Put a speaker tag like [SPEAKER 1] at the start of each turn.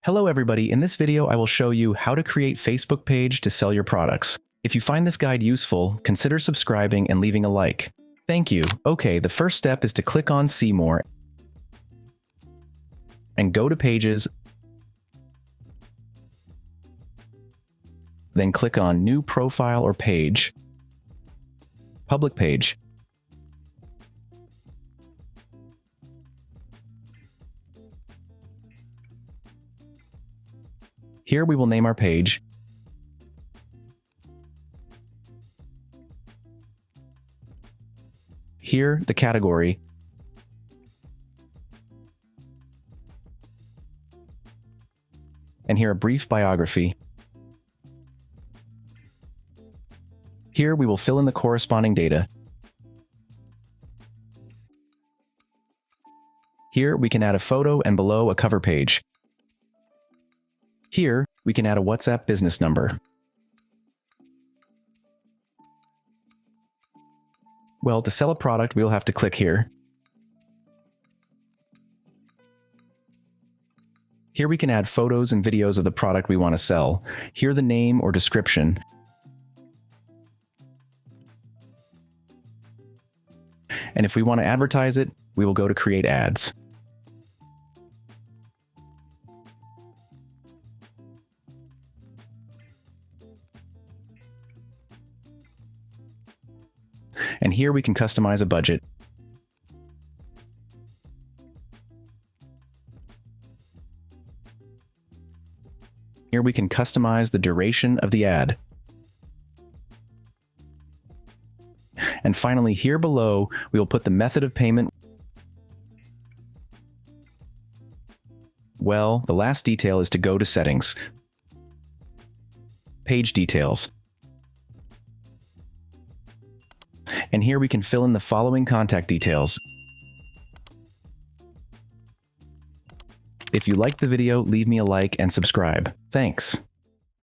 [SPEAKER 1] Hello everybody, in this video I will show you how to create Facebook page to sell your products. If you find this guide useful, consider subscribing and leaving a like. Thank you. Okay, the first step is to click on See More and go to Pages, then click on New Profile or Page, Public Page. Here we will name our page. Here, the category. And here a brief biography. Here we will fill in the corresponding data. Here we can add a photo and below a cover page. Here, we can add a WhatsApp business number. Well, to sell a product, we'll have to click here. Here we can add photos and videos of the product we want to sell. Here the name or description. And if we want to advertise it, we will go to Create Ads. And here we can customize a budget. Here we can customize the duration of the ad. And finally, here below, we will put the method of payment. Well, the last detail is to go to Settings, Page Details. And here we can fill in the following contact details. If you liked the video, leave me a like and subscribe. Thanks.